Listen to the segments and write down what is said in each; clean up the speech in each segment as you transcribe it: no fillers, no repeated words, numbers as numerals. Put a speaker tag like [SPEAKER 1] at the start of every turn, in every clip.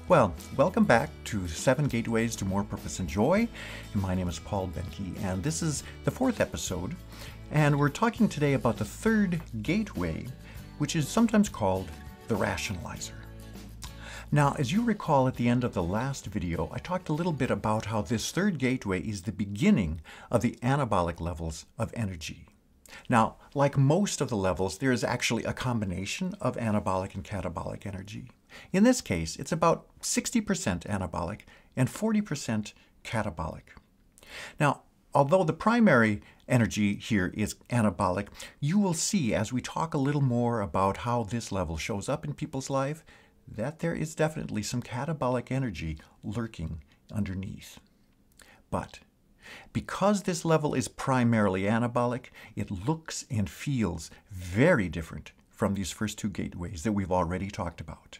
[SPEAKER 1] Well, welcome back to 7 Gateways to More Purpose and Joy. And my name is Paul Boehnke, and this is the 4th episode. And we're talking today about the 3rd gateway, which is sometimes called the rationalizer. Now, as you recall at the end of the last video, I talked a little bit about how this 3rd gateway is the beginning of the anabolic levels of energy. Now, like most of the levels, there is actually a combination of anabolic and catabolic energy. In this case, it's about 60% anabolic and 40% catabolic. Now, although the primary energy here is anabolic, you will see as we talk a little more about how this level shows up in people's life that there is definitely some catabolic energy lurking underneath. But because this level is primarily anabolic, it looks and feels very different from these first 2 gateways that we've already talked about.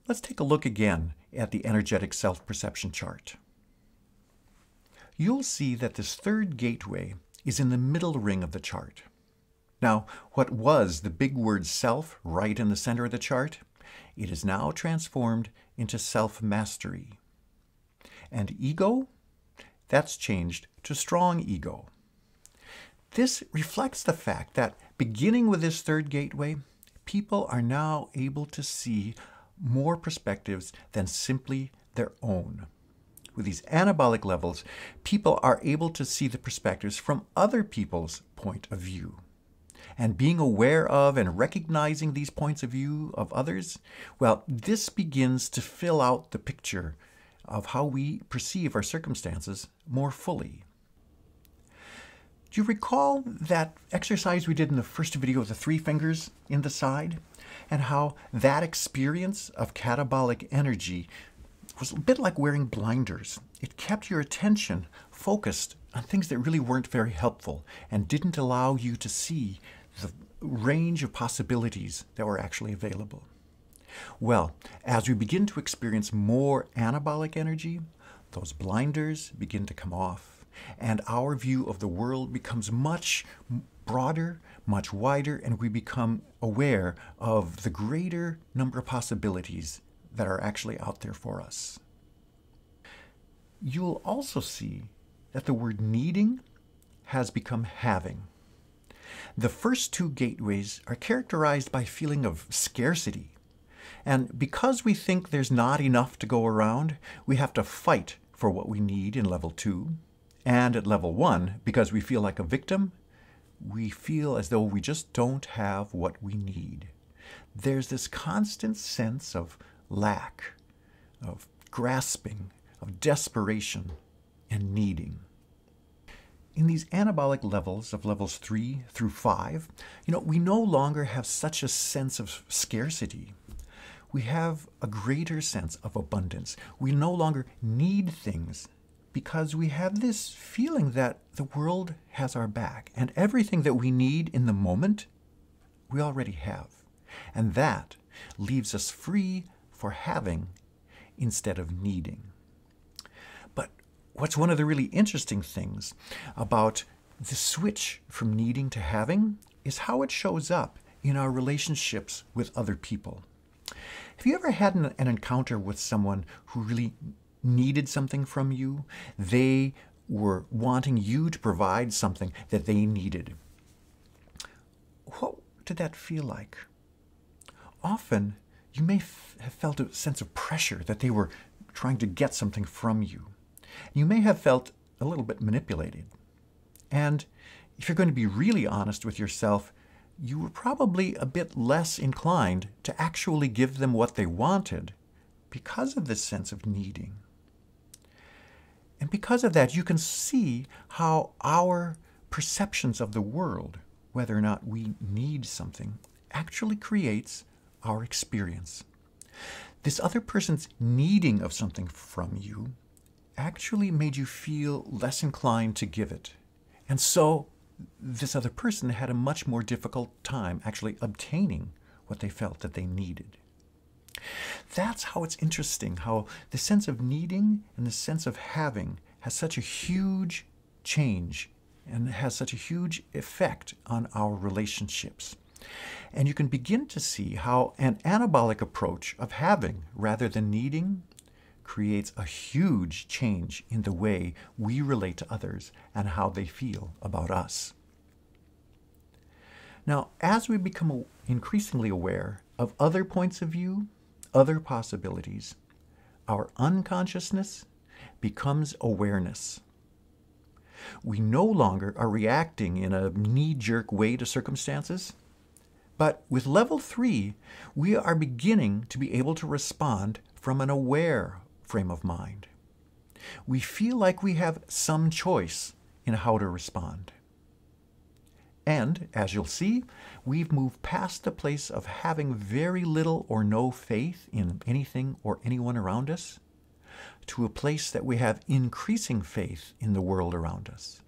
[SPEAKER 1] Let's take a look again at the energetic self-perception chart. You'll see that this 3rd gateway is in the middle ring of the chart. Now, what was the big word self right in the center of the chart? It is now transformed into self-mastery. And ego? That's changed to strong ego. This reflects the fact that beginning with this 3rd gateway, people are now able to see more perspectives than simply their own. With these anabolic levels, people are able to see the perspectives from other people's point of view. And being aware of and recognizing these points of view of others, well, this begins to fill out the picture of how we perceive our circumstances more fully. Do you recall that exercise we did in the first video with the 3 fingers in the side? And how that experience of catabolic energy was a bit like wearing blinders. It kept your attention focused on things that really weren't very helpful and didn't allow you to see the range of possibilities that were actually available. Well, as we begin to experience more anabolic energy, those blinders begin to come off, and our view of the world becomes much broader, much wider, and we become aware of the greater number of possibilities that are actually out there for us. You'll also see that the word needing has become having. The first 2 gateways are characterized by a feeling of scarcity. And because we think there's not enough to go around, we have to fight for what we need in level 2. And at level 1, because we feel like a victim, we feel as though we just don't have what we need. There's this constant sense of lack, of grasping, of desperation, and needing. In these anabolic levels of levels 3 through 5, we no longer have such a sense of scarcity. We have a greater sense of abundance. We no longer need things because we have this feeling that the world has our back, and everything that we need in the moment, we already have. And that leaves us free for having instead of needing. But what's one of the really interesting things about the switch from needing to having is how it shows up in our relationships with other people. Have you ever had an encounter with someone who really needed something from you? They were wanting you to provide something that they needed. What did that feel like? Often, you may have felt a sense of pressure that they were trying to get something from you. You may have felt a little bit manipulated. And if you're going to be really honest with yourself, you were probably a bit less inclined to actually give them what they wanted because of this sense of needing. And because of that, you can see how our perceptions of the world, whether or not we need something, actually creates our experience. This other person's needing of something from you actually made you feel less inclined to give it. And so this other person had a much more difficult time actually obtaining what they felt that they needed. That's how it's interesting, how the sense of needing and the sense of having has such a huge change and has such a huge effect on our relationships. And you can begin to see how an anabolic approach of having rather than needing creates a huge change in the way we relate to others and how they feel about us. Now, as we become increasingly aware of other points of view, other possibilities, our unconsciousness becomes awareness. We no longer are reacting in a knee-jerk way to circumstances, but with level 3, we are beginning to be able to respond from an aware frame of mind. We feel like we have some choice in how to respond. And, as you'll see, we've moved past the place of having very little or no faith in anything or anyone around us to a place that we have increasing faith in the world around us.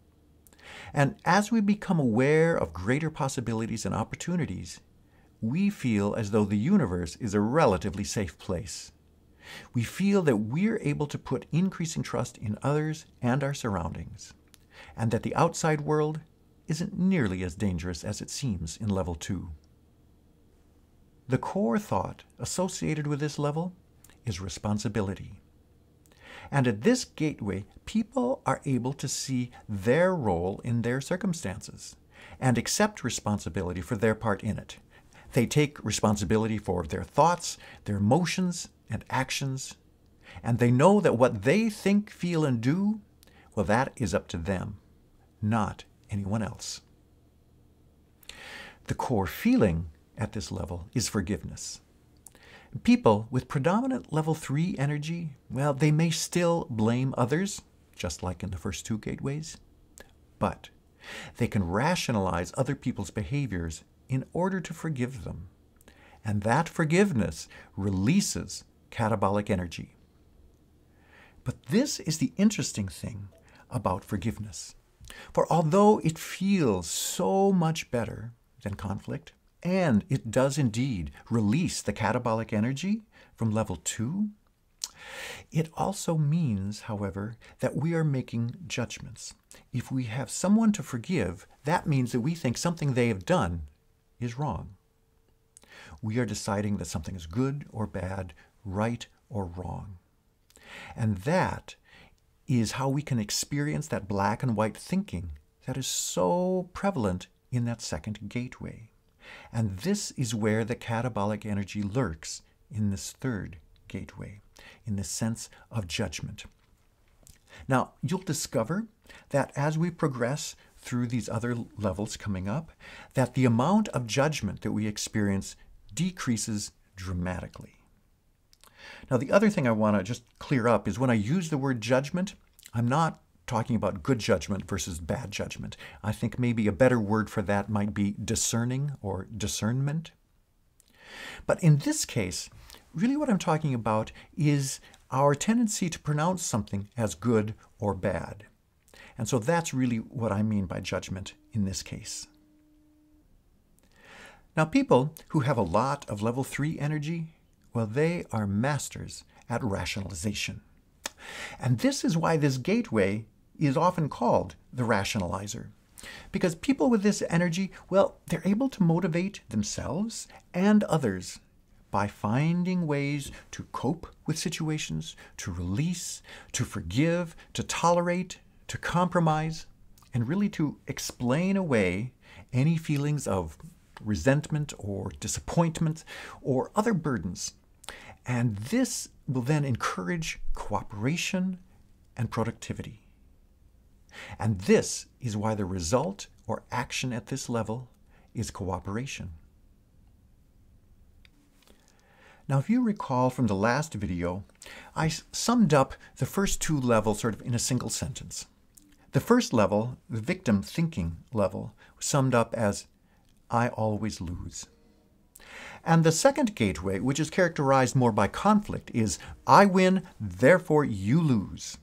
[SPEAKER 1] And as we become aware of greater possibilities and opportunities, we feel as though the universe is a relatively safe place. We feel that we're able to put increasing trust in others and our surroundings, and that the outside world isn't nearly as dangerous as it seems in level 2. The core thought associated with this level is responsibility. And at this gateway, people are able to see their role in their circumstances and accept responsibility for their part in it. They take responsibility for their thoughts, their emotions, and actions, and they know that what they think, feel, and do, well, that is up to them, not anyone else. The core feeling at this level is forgiveness. People with predominant level 3 energy, well, they may still blame others, just like in the first 2 gateways, but they can rationalize other people's behaviors in order to forgive them. And that forgiveness releases catabolic energy. But this is the interesting thing about forgiveness. For although it feels so much better than conflict, and it does indeed release the catabolic energy from level 2, it also means, however, that we are making judgments. If we have someone to forgive, that means that we think something they have done is wrong. We are deciding that something is good or bad, right or wrong. And that is how we can experience that black and white thinking that is so prevalent in that second gateway. And this is where the catabolic energy lurks in this third gateway, in the sense of judgment. Now, you'll discover that as we progress through these other levels coming up, that the amount of judgment that we experience decreases dramatically. Now, the other thing I want to just clear up is when I use the word judgment, I'm not talking about good judgment versus bad judgment. I think maybe a better word for that might be discerning or discernment. But in this case, really what I'm talking about is our tendency to pronounce something as good or bad. And so that's really what I mean by judgment in this case. Now, people who have a lot of level 3 energy, well, they are masters at rationalization. And this is why this gateway is often called the rationalizer. Because people with this energy, well, they're able to motivate themselves and others by finding ways to cope with situations, to release, to forgive, to tolerate, to compromise, and really to explain away any feelings of resentment or disappointment or other burdens. And this will then encourage cooperation and productivity. And this is why the result or action at this level is cooperation. Now, if you recall from the last video, I summed up the first 2 levels sort of in a single sentence. The first level, the victim thinking level, was summed up as, I always lose. And the second gateway, which is characterized more by conflict, is, I win, therefore you lose.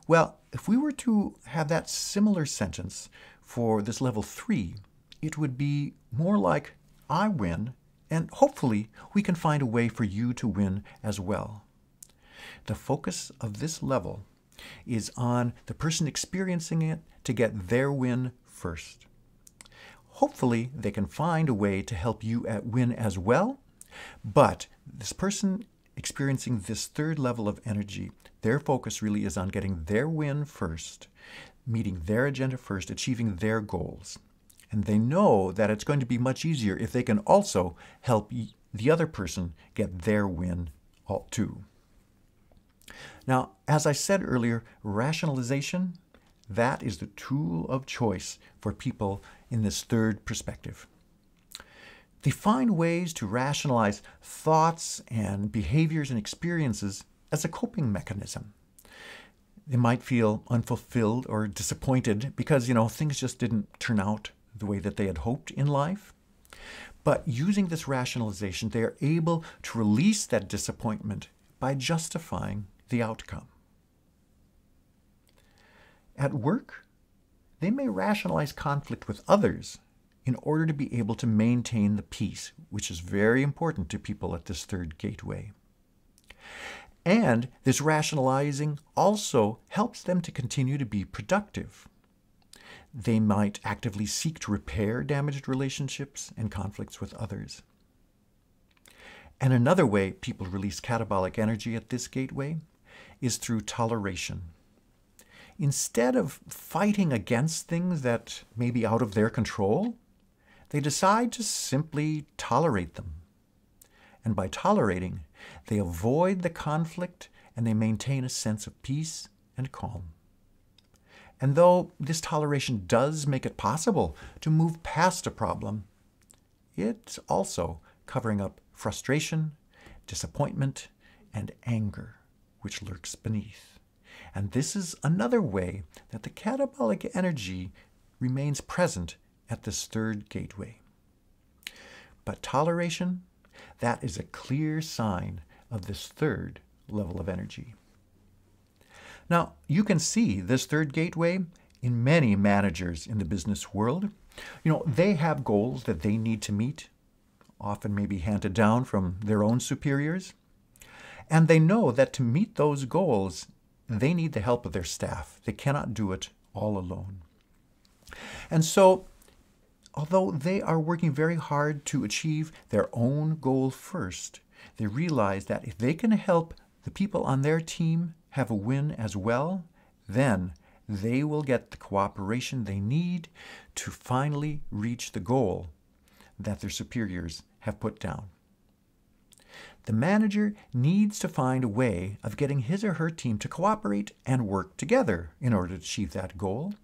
[SPEAKER 1] Well, if we were to have that similar sentence for this level 3, it would be more like, I win, and hopefully we can find a way for you to win as well. The focus of this level is on the person experiencing it to get their win first. Hopefully, they can find a way to help you win as well. But this person experiencing this third level of energy, their focus really is on getting their win first, meeting their agenda first, achieving their goals. And they know that it's going to be much easier if they can also help the other person get their win too. Now, as I said earlier, rationalization, that is the tool of choice for people in this third perspective. They find ways to rationalize thoughts and behaviors and experiences as a coping mechanism. They might feel unfulfilled or disappointed because, things just didn't turn out the way that they had hoped in life. But using this rationalization, they are able to release that disappointment by justifying the outcome. At work, they may rationalize conflict with others in order to be able to maintain the peace, which is very important to people at this third gateway. And this rationalizing also helps them to continue to be productive. They might actively seek to repair damaged relationships and conflicts with others. And another way people release catabolic energy at this gateway is through toleration. Instead of fighting against things that may be out of their control, they decide to simply tolerate them. And by tolerating, they avoid the conflict and they maintain a sense of peace and calm. And though this toleration does make it possible to move past a problem, it's also covering up frustration, disappointment, and anger, which lurks beneath. And this is another way that the catabolic energy remains present at this third gateway. But toleration, that is a clear sign of this third level of energy. Now, you can see this third gateway in many managers in the business world. They have goals that they need to meet, often maybe handed down from their own superiors. And they know that to meet those goals, they need the help of their staff. They cannot do it all alone. And so, although they are working very hard to achieve their own goal first, they realize that if they can help the people on their team have a win as well, then they will get the cooperation they need to finally reach the goal that their superiors have put down. The manager needs to find a way of getting his or her team to cooperate and work together in order to achieve that goal.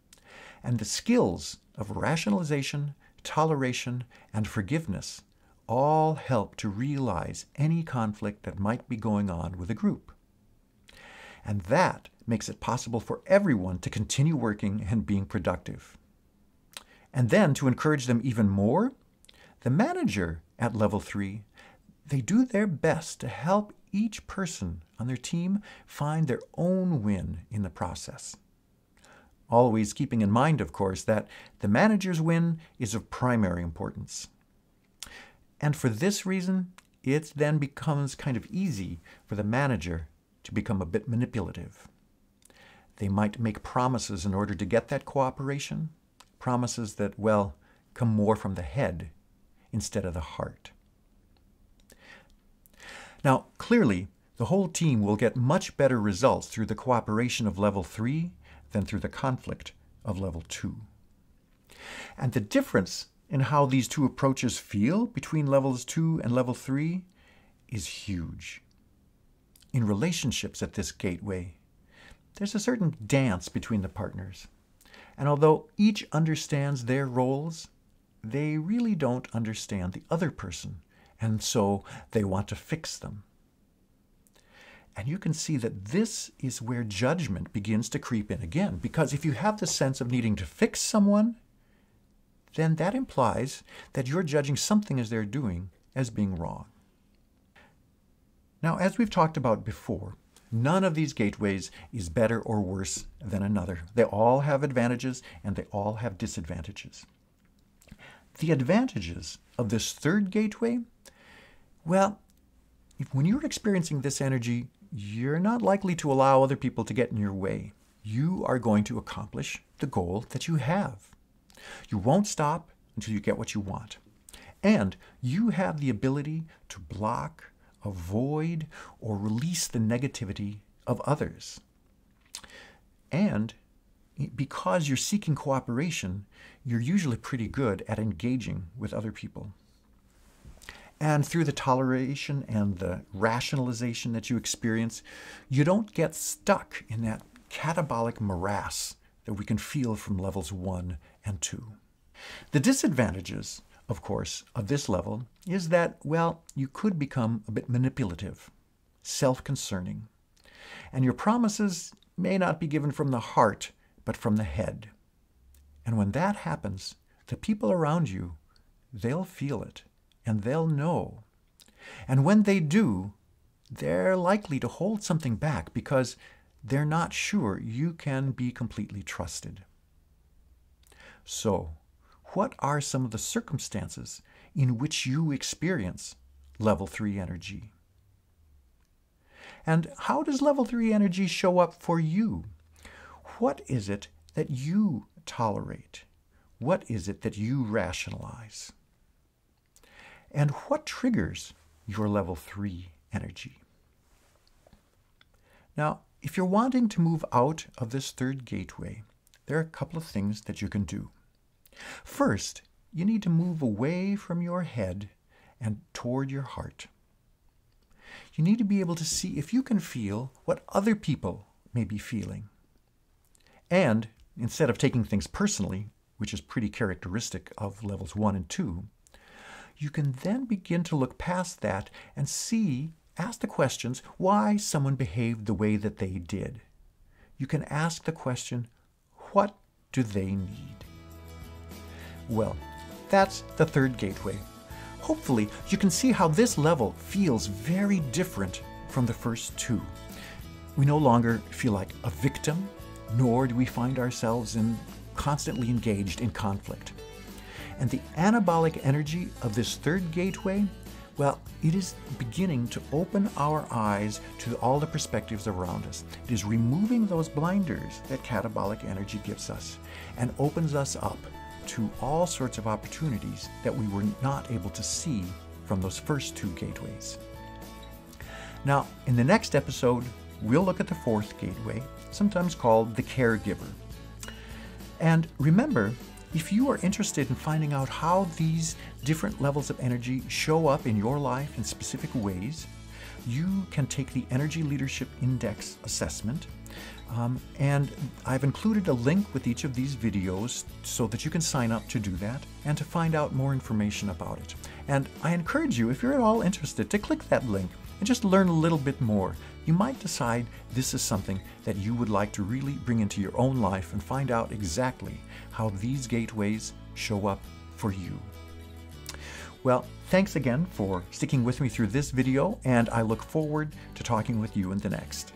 [SPEAKER 1] And the skills of rationalization, toleration, and forgiveness all help to realize any conflict that might be going on with a group. And that makes it possible for everyone to continue working and being productive. And then to encourage them even more, the manager at level 3, they do their best to help each person on their team find their own win in the process. Always keeping in mind, of course, that the manager's win is of primary importance. And for this reason, it then becomes kind of easy for the manager to become a bit manipulative. They might make promises in order to get that cooperation, promises that, come more from the head instead of the heart. Now, clearly, the whole team will get much better results through the cooperation of level 3 than through the conflict of level 2. And the difference in how these two approaches feel between levels 2 and level 3 is huge. In relationships at this gateway, there's a certain dance between the partners. And although each understands their roles, they really don't understand the other person, and so they want to fix them. And you can see that this is where judgment begins to creep in again, because if you have the sense of needing to fix someone, then that implies that you're judging something as they're doing as being wrong. Now, as we've talked about before, none of these gateways is better or worse than another. They all have advantages and they all have disadvantages. The advantages of this third gateway, when you're experiencing this energy, you're not likely to allow other people to get in your way. You are going to accomplish the goal that you have. You won't stop until you get what you want. And you have the ability to block, avoid, or release the negativity of others. And because you're seeking cooperation, you're usually pretty good at engaging with other people. And through the toleration and the rationalization that you experience, you don't get stuck in that catabolic morass that we can feel from levels 1 and 2. The disadvantages, of course, of this level is that, well, you could become a bit manipulative, self-concerning, and your promises may not be given from the heart, but from the head. And when that happens, the people around you, they'll feel it, and they'll know. And when they do, they're likely to hold something back because they're not sure you can be completely trusted. So, what are some of the circumstances in which you experience level 3 energy? And how does level 3 energy show up for you? What is it that you tolerate? What is it that you rationalize? And what triggers your level 3 energy? Now, if you're wanting to move out of this third gateway, there are a couple of things that you can do. First, you need to move away from your head and toward your heart. You need to be able to see if you can feel what other people may be feeling. And instead of taking things personally, which is pretty characteristic of levels 1 and 2, you can then begin to look past that and ask the questions why someone behaved the way that they did. You can ask the question, what do they need? Well, that's the third gateway. Hopefully, you can see how this level feels very different from the first two. We no longer feel like a victim, nor do we find ourselves constantly engaged in conflict. And the anabolic energy of this third gateway, well, it is beginning to open our eyes to all the perspectives around us. It is removing those blinders that catabolic energy gives us and opens us up to all sorts of opportunities that we were not able to see from those first two gateways. Now, in the next episode, we'll look at the fourth gateway, sometimes called the caregiver. And remember, if you are interested in finding out how these different levels of energy show up in your life in specific ways, you can take the Energy Leadership Index assessment. And I've included a link with each of these videos so that you can sign up to do that and to find out more information about it. And I encourage you, if you're at all interested, to click that link and just learn a little bit more. You might decide this is something that you would like to really bring into your own life and find out exactly how these gateways show up for you. Well, thanks again for sticking with me through this video, and I look forward to talking with you in the next.